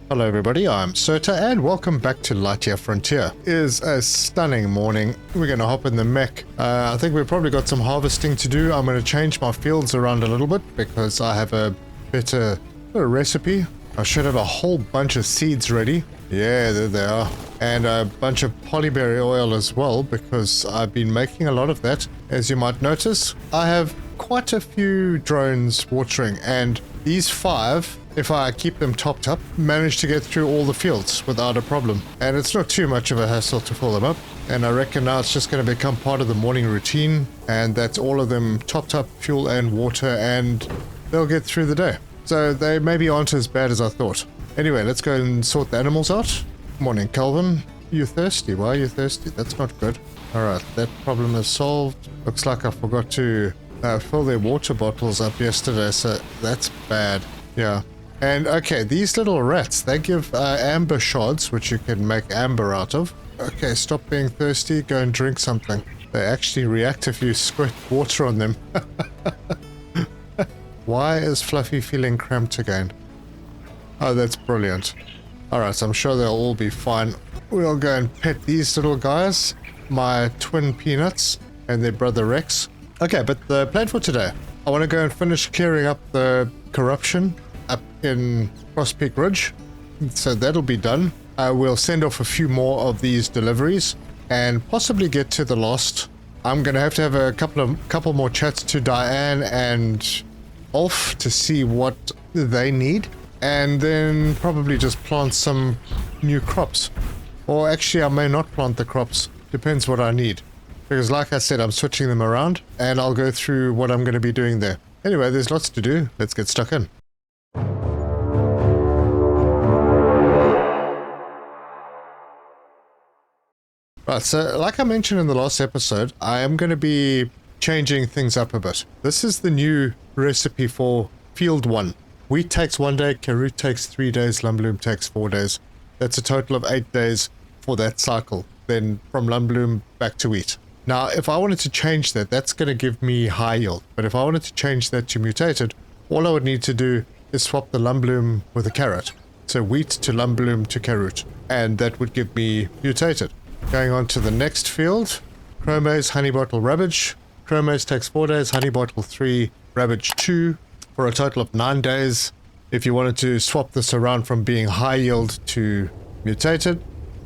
Hello everybody, I'm Serta and welcome back to Lightyear Frontier. It is a stunning morning. We're going to hop in the mech. I think we've probably got some harvesting to do. I'm going to change my fields around a little bit because I have a better recipe. I should have a whole bunch of seeds ready. Yeah, there they are. And a bunch of polyberry oil as well because I've been making a lot of that. As you might notice, I have quite a few drones watering, and these 5, if I keep them topped up, manage to get through all the fields without a problem. And it's not too much of a hassle to fill them up. And I reckon now it's just going to become part of the morning routine, and that's all of them topped up, fuel and water, and they'll get through the day. So they maybe aren't as bad as I thought. Anyway, let's go and sort the animals out. Morning, Calvin. You thirsty? Why are you thirsty? That's not good. Alright, that problem is solved. Looks like I forgot to fill their water bottles up yesterday, so that's bad. Yeah. And okay, these little rats, they give amber shards, which you can make amber out of. Okay, stop being thirsty, go and drink something. They actually react if you squirt water on them. Why is Fluffy feeling cramped again? Oh, that's brilliant. Alright, so I'm sure they'll all be fine. We'll go and pet these little guys, my twin Peanuts and their brother Rex. Okay, but the plan for today, I want to go and finish clearing up the corruption up in Frostpeak Ridge. So that'll be done. We'll send off a few more of these deliveries and possibly get to the lost. I'm going to have a couple more chats to Diane and Ulf to see what they need, and then probably just plant some new crops. Or actually, I may not plant the crops. Depends what I need. Because like I said, I'm switching them around, and I'll go through what I'm going to be doing there. Anyway, there's lots to do. Let's get stuck in. Right, so like I mentioned in the last episode, I am going to be changing things up a bit. This is the new recipe for Field 1. Wheat takes 1 day, carrot takes 3 days, lumbloom takes 4 days. That's a total of 8 days for that cycle. Then from lumbloom back to wheat. Now, if I wanted to change that, that's going to give me high yield. But if I wanted to change that to mutated, all I would need to do is swap the lumbloom with a carrot. So wheat to lumbloom to carrot. And that would give me mutated. Going on to the next field, chromase, honey bottle, rabbage. Chromase takes 4 days, honey bottle 3, rabbage 2, for a total of 9 days. If you wanted to swap this around from being high yield to mutated,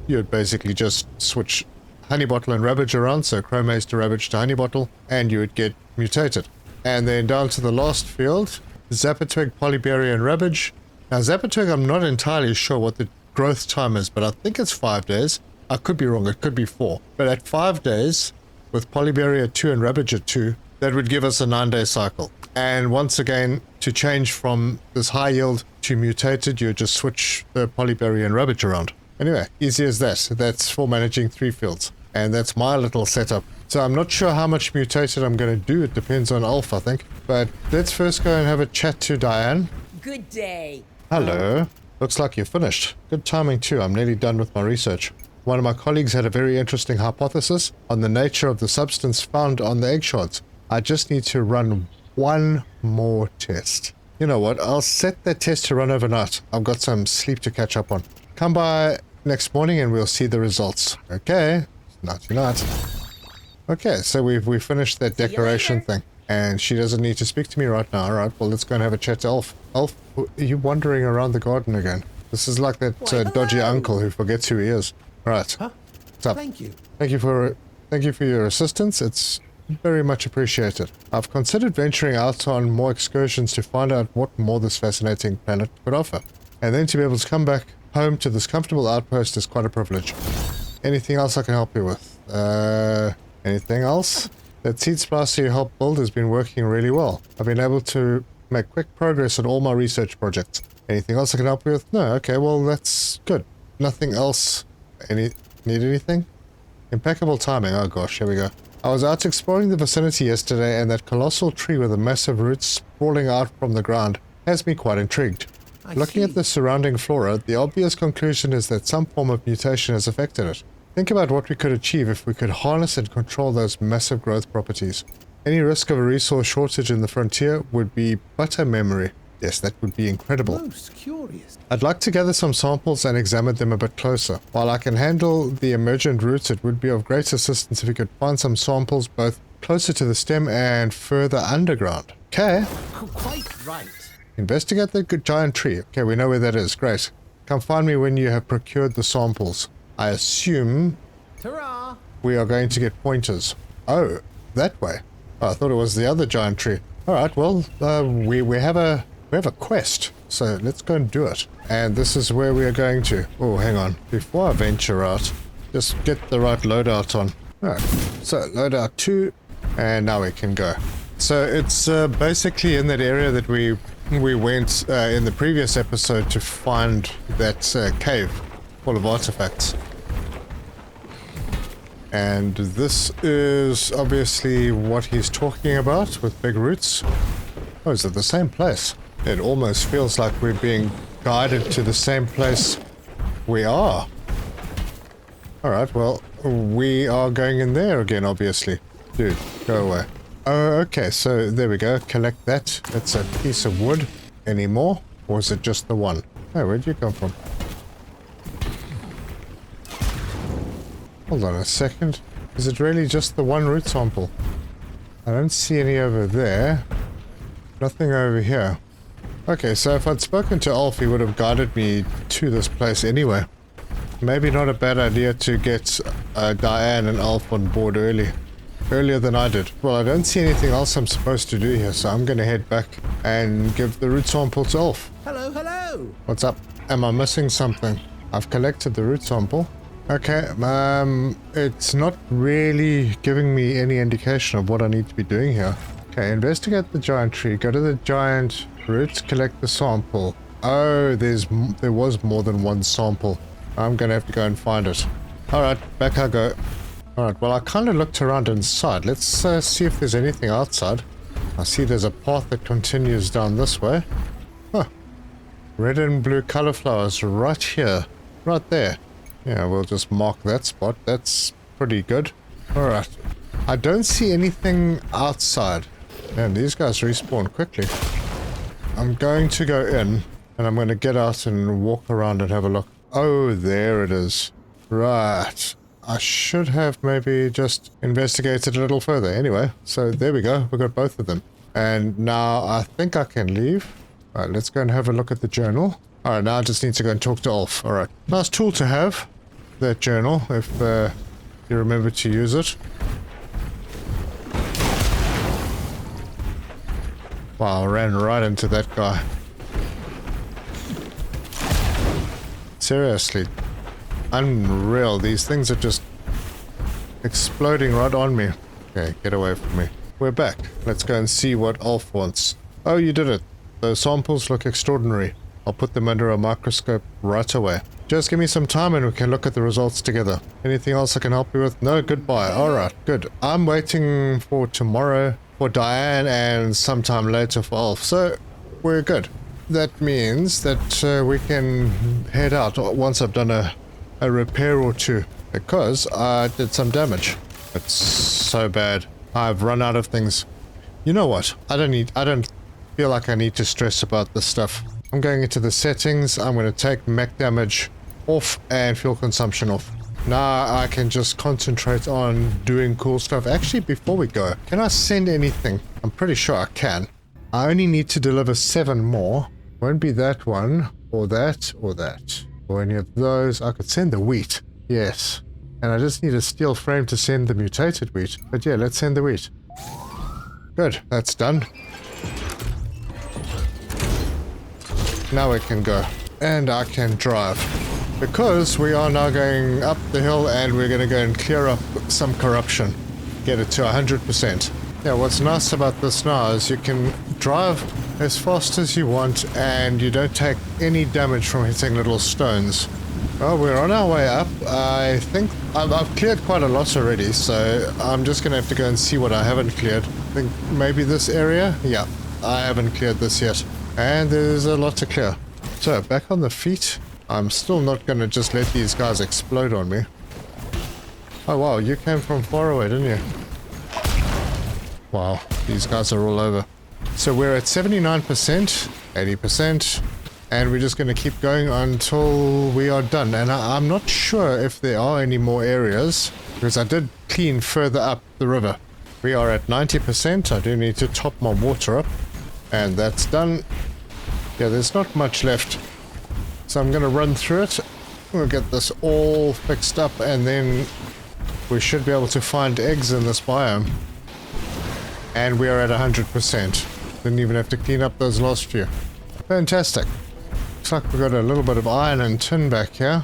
you would basically just switch honey bottle and rabbage around, so chromase to rabbage to honey bottle, and you would get mutated. And then down to the last field, zapatwig, polyberry and rabbage. Now zapatwig, I'm not entirely sure what the growth time is, but I think it's 5 days. I could be wrong, it could be 4. But at 5 days, with polyberry at 2 and rabbage at 2, that would give us a 9-day cycle. And once again, to change from this high yield to mutated, you just switch the polyberry and rabbage around. Anyway, easy as that. That's for managing 3 fields. And that's my little setup. So I'm not sure how much mutated I'm going to do. It depends on Ulf, I think. But let's first go and have a chat to Diane. Good day. Hello. Looks like you're finished. Good timing too. I'm nearly done with my research. One of my colleagues had a very interesting hypothesis on the nature of the substance found on the egg shards. I just need to run one more test. You know what? I'll set that test to run overnight. I've got some sleep to catch up on. Come by next morning and we'll see the results. Okay. Nighty night. Okay, so we finished that decoration thing. And she doesn't need to speak to me right now. Alright, well let's go and have a chat to Ulf. Ulf, are you wandering around the garden again? This is like that dodgy uncle who forgets who he is. Right. Huh? What's up? Thank you. Thank you for your assistance. It's very much appreciated. I've considered venturing out on more excursions to find out what more this fascinating planet could offer. And then to be able to come back home to this comfortable outpost is quite a privilege. Anything else I can help you with? Anything else? That seed splicer you helped build has been working really well. I've been able to make quick progress on all my research projects. Anything else I can help you with? No, okay, well that's good. Nothing else. Need anything? Impeccable timing. Oh gosh, here we go. I was out exploring the vicinity yesterday, and that colossal tree with the massive roots sprawling out from the ground has me quite intrigued. Looking at the surrounding flora, the obvious conclusion is that some form of mutation has affected it. Think about what we could achieve if we could harness and control those massive growth properties. Any risk of a resource shortage in the frontier would be but a memory. Yes, that would be incredible. Most curious. I'd like to gather some samples and examine them a bit closer. While I can handle the emergent roots, it would be of great assistance if you could find some samples both closer to the stem and further underground. Okay. Quite right. Investigate the giant tree. Okay, we know where that is. Great. Come find me when you have procured the samples. I assume Ta-ra! we are going to get pointers. Oh, that way. Oh, I thought it was the other giant tree. Alright, well, we have a quest, so let's go and do it. And this is where we are going to. Oh, hang on. Before I venture out, just get the right loadout on. Alright, so loadout 2, and now we can go. So it's basically in that area that we went in the previous episode to find that cave full of artifacts. And this is obviously what he's talking about with big roots. Oh, is it the same place? It almost feels like we're being guided to the same place we are. Alright, well, we are going in there again, obviously. Dude, go away. Oh, okay, so there we go. Collect that. That's a piece of wood. Any more? Or is it just the one? Oh, where'd you come from? Hold on a second. Is it really just the one root sample? I don't see any over there. Nothing over here. Okay, so if I'd spoken to Ulf, he would have guided me to this place anyway. Maybe not a bad idea to get Diane and Ulf on board earlier than I did. Well, I don't see anything else I'm supposed to do here, so I'm going to head back and give the root sample to Ulf. Hello, hello! What's up? Am I missing something? I've collected the root sample. Okay, it's not really giving me any indication of what I need to be doing here. Okay, investigate the giant tree, go to the giant roots, collect the sample. Oh, there was more than one sample. I'm gonna have to go and find it. Alright, back I go. Alright, well I kind of looked around inside. Let's see if there's anything outside. I see there's a path that continues down this way. Huh. Red and blue color flowers right here. Right there. Yeah, we'll just mark that spot. That's pretty good. Alright. I don't see anything outside. Man, these guys respawn quickly. I'm going to go in, and I'm going to get out and walk around and have a look. Oh, there it is. Right. I should have maybe just investigated a little further. Anyway, so there we go. We've got both of them. And now I think I can leave. Alright, let's go and have a look at the journal. Alright, now I just need to go and talk to Ulf. Alright. Nice tool to have. That journal, if you remember to use it. Wow, I ran right into that guy. Seriously. Unreal. These things are just exploding right on me. Okay, get away from me. We're back. Let's go and see what Ulf wants. Oh, you did it. Those samples look extraordinary. I'll put them under a microscope right away. Just give me some time and we can look at the results together. Anything else I can help you with? No, goodbye. Alright, good. I'm waiting for tomorrow for Diane and sometime later for Ulf, so we're good. That means that we can head out once I've done a repair or two, because I did some damage. It's so bad. I've run out of things. You know what? I don't feel like I need to stress about this stuff. I'm going into the settings. I'm going to take mech damage off and fuel consumption off. Now I can just concentrate on doing cool stuff. Actually, before we go, can I send anything? I'm pretty sure I can. I only need to deliver 7 more. Won't be that one, or that, or that. Or any of those. I could send the wheat. Yes. And I just need a steel frame to send the mutated wheat. But yeah, let's send the wheat. Good, that's done. Now we can go. And I can drive. Because we are now going up the hill and we're going to go and clear up some corruption. Get it to 100%. Yeah, what's nice about this now is you can drive as fast as you want and you don't take any damage from hitting little stones. Well, we're on our way up. I think I've cleared quite a lot already, so I'm just going to have to go and see what I haven't cleared. I think maybe this area? Yeah, I haven't cleared this yet. And there's a lot to clear. So, back on the feet. I'm still not going to just let these guys explode on me. Oh wow, you came from far away, didn't you? Wow, these guys are all over. So we're at 79%. 80%. And we're just going to keep going until we are done. And I'm not sure if there are any more areas, because I did clean further up the river. We are at 90%. I do need to top my water up. And that's done. Yeah, there's not much left. So I'm going to run through it. We'll get this all fixed up, and then we should be able to find eggs in this biome. And we are at 100%. Didn't even have to clean up those last few. Fantastic. Looks like we've got a little bit of iron and tin back here.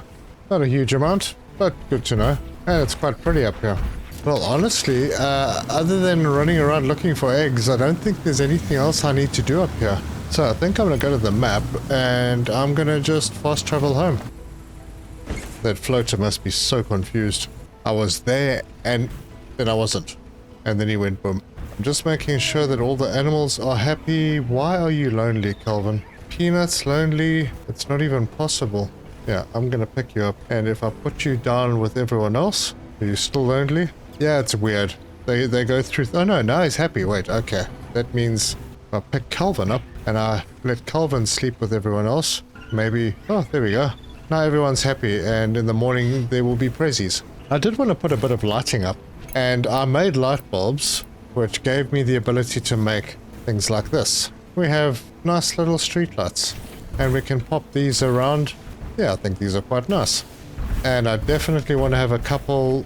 Not a huge amount, but good to know. And it's quite pretty up here. Well, honestly, other than running around looking for eggs, I don't think there's anything else I need to do up here. So I think I'm going to go to the map, and I'm going to just fast travel home. That floater must be so confused. I was there, and then I wasn't. And then he went boom. I'm just making sure that all the animals are happy. Why are you lonely, Calvin? Peanuts lonely? It's not even possible. Yeah, I'm gonna pick you up. And if I put you down with everyone else, are you still lonely? Yeah, it's weird. They go through... Oh no, now he's happy. Wait, okay. That means I pick Calvin up and I let Calvin sleep with everyone else. Maybe... Oh, there we go. Now everyone's happy, and in the morning there will be prezzies. I did want to put a bit of lighting up, and I made light bulbs, which gave me the ability to make things like this. We have nice little street lights, and we can pop these around. Yeah, I think these are quite nice. And I definitely want to have a couple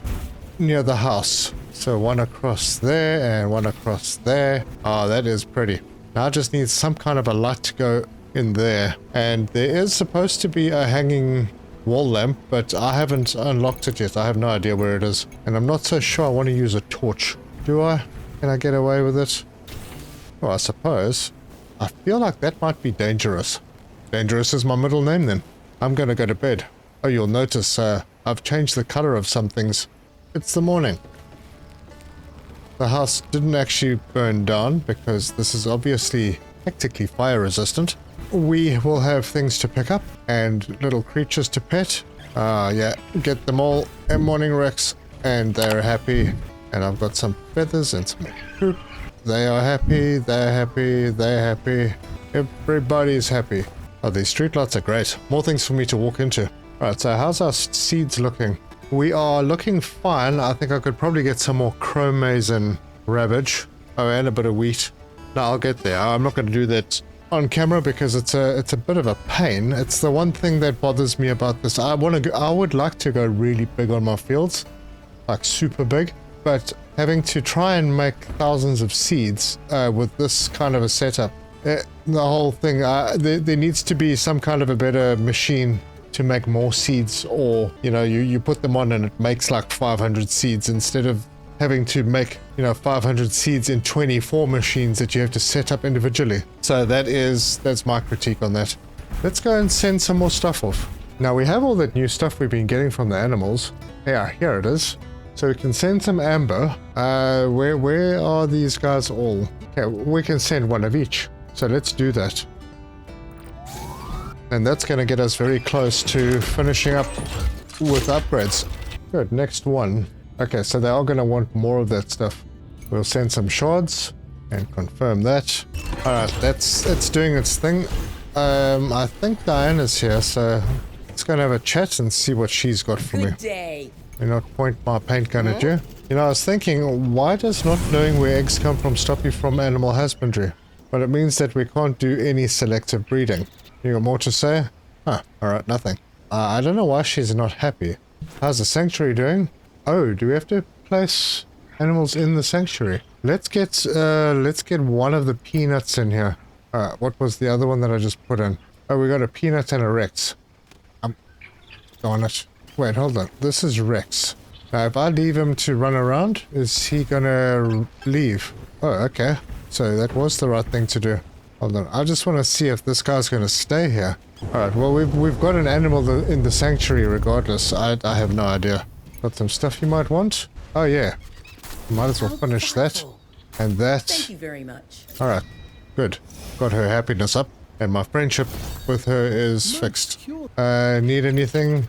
near the house. So one across there and one across there. Oh, that is pretty. Now I just need some kind of a light to go in there. And there is supposed to be a hanging wall lamp, but I haven't unlocked it yet. I have no idea where it is. And I'm not so sure I want to use a torch. Do I? Can I get away with it? Well, I suppose. I feel like that might be dangerous. Dangerous is my middle name then. I'm going to go to bed. Oh, you'll notice I've changed the color of some things. It's the morning. The house didn't actually burn down because this is obviously technically fire resistant. We will have things to pick up and little creatures to pet. Yeah, get them all in morning Rex, and they're happy. And I've got some feathers and some poop. They are happy, they're happy, they're happy. Everybody's happy. Oh, these streetlights are great. More things for me to walk into. Alright, so how's our seeds looking? We are looking fine. I think I could probably get some more chrome maize and ravage. Oh, and a bit of wheat. No, I'll get there. I'm not going to do that on camera because it's a bit of a pain. It's the one thing that bothers me about this. I would like to go really big on my fields, like super big, but having to try and make thousands of seeds with this kind of a setup, the whole thing, there needs to be some kind of a better machine to make more seeds, or you put them on and it makes like 500 seeds instead of having to make 500 seeds in 24 machines that you have to set up individually. So that's my critique on that. Let's go and send some more stuff off. Now we have all that new stuff we've been getting from the animals. Yeah, here it is. So we can send some amber. Where are these guys all? Okay, we can send one of each. So let's do that. And that's going to get us very close to finishing up with upgrades. Good, next one. Okay, so they are going to want more of that stuff. We'll send some shards and confirm that. Alright, it's doing its thing. I think Diane is here, so let's go and have a chat and see what she's got for me. Good day. And not point my paint gun at you. I was thinking, why does not knowing where eggs come from stop you from animal husbandry? But it means that we can't do any selective breeding. You got more to say? Huh, alright, nothing. I don't know why she's not happy. How's the sanctuary doing? Oh, do we have to place animals in the sanctuary? Let's get one of the peanuts in here. What was the other one that I just put in? Oh, we got a peanut and a Rex. Darn it. Wait, hold on. This is Rex. Now, if I leave him to run around, is he gonna leave? Oh, okay. So that was the right thing to do. Hold on. I just want to see if this guy's gonna stay here. Alright, well, we've got an animal in the sanctuary regardless. I have no idea. Got some stuff you might want? Oh, yeah. Might as well finish that. And that. Thank you very much. Alright. Good. Got her happiness up. And my friendship with her is fixed. Need anything?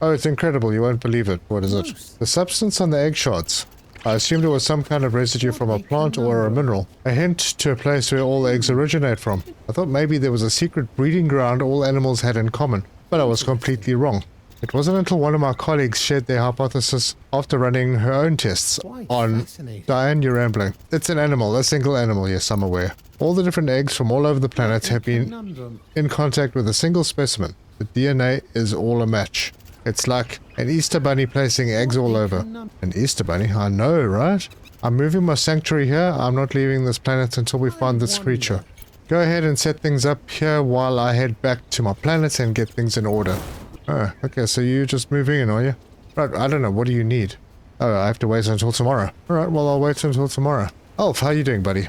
Oh, it's incredible. You won't believe it. What is it? The substance on the egg shards. I assumed it was some kind of residue from a plant or a mineral. A hint to a place where all eggs originate from. I thought maybe there was a secret breeding ground all animals had in common, but I was completely wrong. It wasn't until one of my colleagues shared their hypothesis after running her own tests on Diane, you're rambling. It's an animal, a single animal, yes, I'm aware. All the different eggs from all over the planet have been in contact with a single specimen. The DNA is all a match. It's like an Easter bunny placing eggs all over. An Easter bunny? I know, right? I'm moving my sanctuary here. I'm not leaving this planet until we find this creature. Go ahead and set things up here while I head back to my planet and get things in order. Oh, okay, so you're just moving in, are you? Right, I don't know, what do you need? Oh, I have to wait until tomorrow. Alright, well I'll wait until tomorrow. Ulf, how you doing, buddy?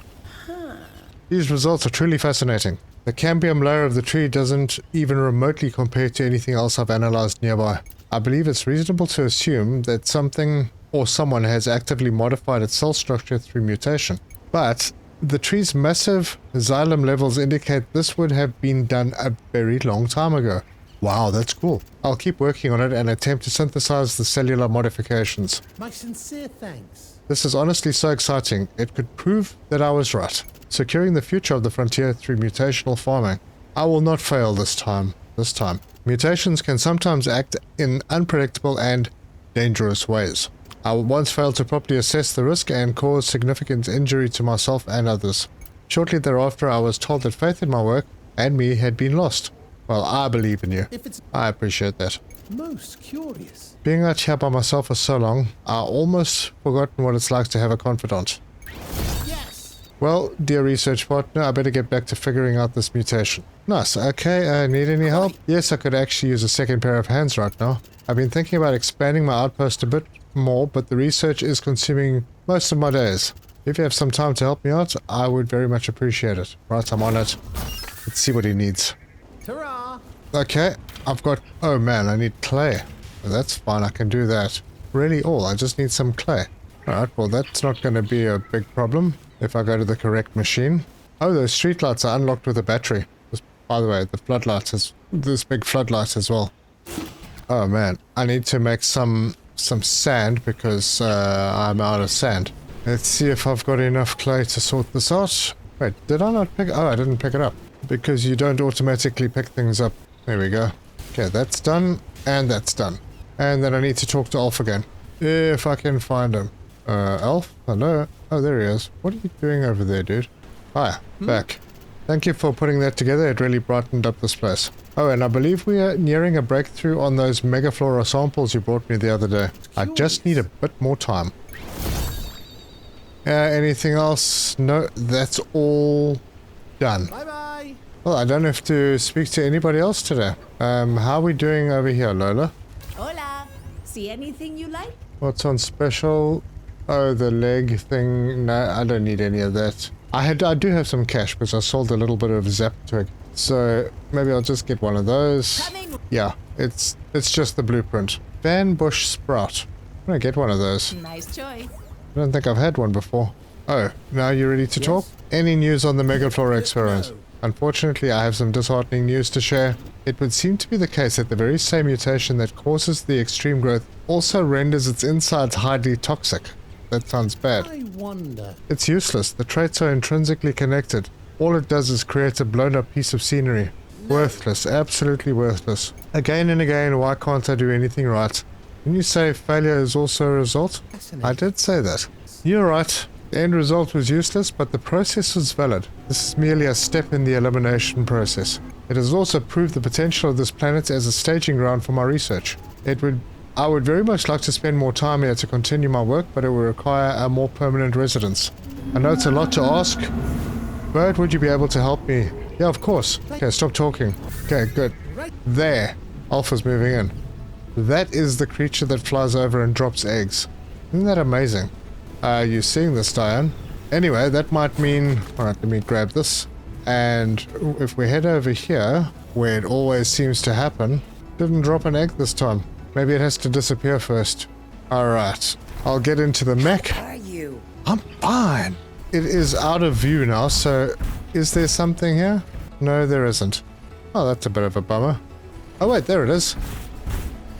These results are truly fascinating. The cambium layer of the tree doesn't even remotely compare to anything else I've analyzed nearby. I believe it's reasonable to assume that something or someone has actively modified its cell structure through mutation. But the tree's massive xylem levels indicate this would have been done a very long time ago. Wow, that's cool. I'll keep working on it and attempt to synthesize the cellular modifications. My sincere thanks. This is honestly so exciting. It could prove that I was right. Securing the future of the frontier through mutational farming. I will not fail this time. Mutations can sometimes act in unpredictable and dangerous ways. I once failed to properly assess the risk and caused significant injury to myself and others. Shortly thereafter, I was told that faith in my work and me had been lost. Well, I believe in you. I appreciate that. Most curious. Being out here by myself for so long, I almost forgotten what it's like to have a confidant. Yes. Well, dear research partner, I better get back to figuring out this mutation. Nice. Okay, need any help? Yes, I could actually use a second pair of hands right now. I've been thinking about expanding my outpost a bit more, but the research is consuming most of my days. If you have some time to help me out, I would very much appreciate it. Right, I'm on it. Let's see what he needs. Ta-ra! Okay, I've got... Oh man, I need clay. Well, that's fine, I can do that. Really all, I just need some clay. Alright, well that's not going to be a big problem if I go to the correct machine. Oh, those streetlights are unlocked with a battery. By the way, the floodlight is... this big floodlight as well. Oh man, I need to make some sand because I'm out of sand. Let's see if I've got enough clay to sort this out. Wait, did I not pick... Oh, I didn't pick it up. Because you don't automatically pick things up. There we go. Okay, that's done. And that's done. And then I need to talk to Ulf again. If I can find him. Ulf? Hello? Oh, there he is. What are you doing over there, dude? Hi, back. Thank you for putting that together. It really brightened up this place. Oh, and I believe we are nearing a breakthrough on those megaflora samples you brought me the other day. I just need a bit more time. Anything else? No, that's all done. Bye-bye. Well, I don't have to speak to anybody else today. How are we doing over here, Lola? Hola. See anything you like? What's on special? Oh, the leg thing. No, I don't need any of that. I do have some cash because I sold a little bit of zap twig. So maybe I'll just get one of those. Coming. Yeah, it's just the blueprint. Van Bush Sprout. I'm gonna get one of those. Nice choice. I don't think I've had one before. Oh, now you ready to talk? Any news on the megaflora experiment? Unfortunately, I have some disheartening news to share. It would seem to be the case that the very same mutation that causes the extreme growth also renders its insides highly toxic. That sounds bad. I wonder. It's useless. The traits are intrinsically connected. All it does is create a blown-up piece of scenery. Worthless. Absolutely worthless. Again and again, why can't I do anything right? Didn't you say failure is also a result? I did say that. You're right. The end result was useless, but the process was valid. This is merely a step in the elimination process. It has also proved the potential of this planet as a staging ground for my research. I would very much like to spend more time here to continue my work, but it will require a more permanent residence. I know it's a lot to ask, but would you be able to help me? Yeah, of course. Okay, stop talking. Okay, good. There. Alpha's moving in. That is the creature that flies over and drops eggs. Isn't that amazing? Are you seeing this, Diane? Anyway, that might mean... Alright, let me grab this. And if we head over here, where it always seems to happen, didn't drop an egg this time. Maybe it has to disappear first. Alright, I'll get into the mech. How are you? I'm fine. It is out of view now, so is there something here? No, there isn't. Oh, that's a bit of a bummer. Oh wait, there it is.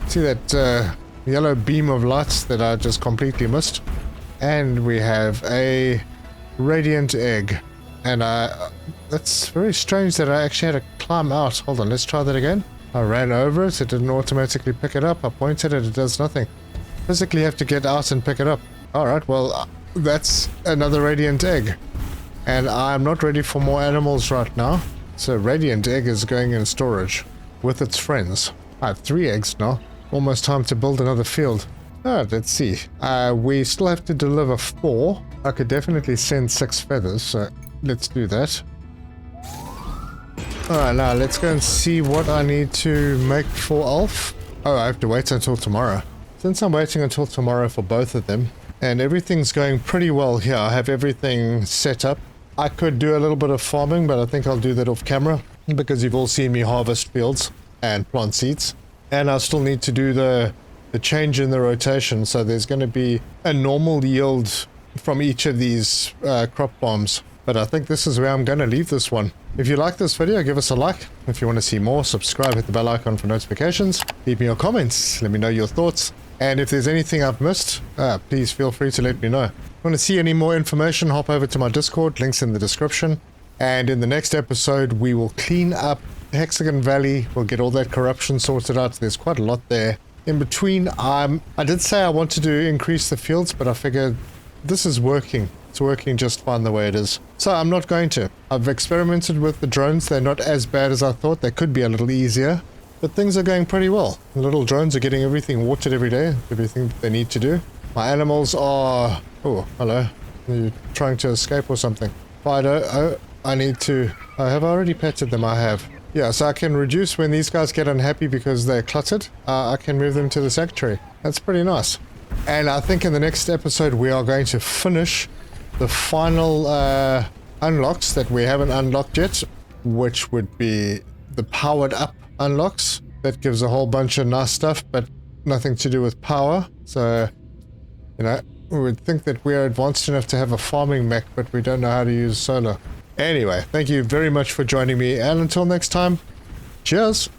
See that yellow beam of light that I just completely missed? And we have a radiant egg. And that's very strange that I actually had to climb out. Hold on, let's try that again. I ran over it, it didn't automatically pick it up. I pointed it, it does nothing. Physically have to get out and pick it up. Alright, well, that's another radiant egg. And I'm not ready for more animals right now. So radiant egg is going in storage with its friends. I have 3 eggs now. Almost time to build another field. Alright, let's see. We still have to deliver 4. I could definitely send 6 feathers, so let's do that. Alright, now let's go and see what I need to make for Ulf. Oh, I have to wait until tomorrow. Since I'm waiting until tomorrow for both of them, and everything's going pretty well here, I have everything set up. I could do a little bit of farming, but I think I'll do that off camera, because you've all seen me harvest fields and plant seeds. And I still need to do the change in the rotation, so there's going to be a normal yield from each of these crop farms. But I think this is where I'm going to leave this one. If you like this video, give us a like. If you want to see more, subscribe, hit the bell icon for notifications. Leave me your comments, let me know your thoughts. And if there's anything I've missed, please feel free to let me know. If you want to see any more information, hop over to my Discord, links in the description. And in the next episode, we will clean up Hexagon Valley. We'll get all that corruption sorted out. There's quite a lot there. In between, I did say I wanted to increase the fields, but I figured this is working. It's working just fine the way it is. So I'm not going to. I've experimented with the drones. They're not as bad as I thought. They could be a little easier, but things are going pretty well. The little drones are getting everything watered every day, everything they need to do. My animals are... Oh, hello. Are you trying to escape or something? Fido, I need to... have I already petted them? I have. Yeah, so I can reduce when these guys get unhappy because they're cluttered. I can move them to the sanctuary. That's pretty nice. And I think in the next episode we are going to finish the final unlocks that we haven't unlocked yet, which would be the powered up unlocks. That gives a whole bunch of nice stuff, but nothing to do with power. So, you know, we would think that we are advanced enough to have a farming mech, but we don't know how to use solar. Anyway, thank you very much for joining me, and until next time, cheers!